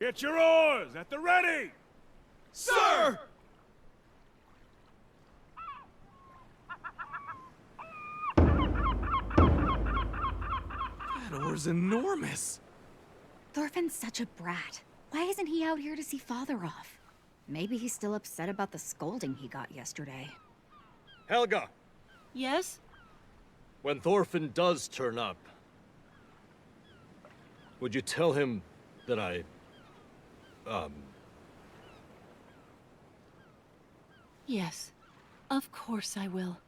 Get your oars at the ready! Sir! That oar's enormous. Thorfinn's such a brat. Why isn't he out here to see Father off? Maybe he's still upset about the scolding he got yesterday. Helga, Yes? when Thorfinn does turn up, would you tell him that Yes. Of course I will.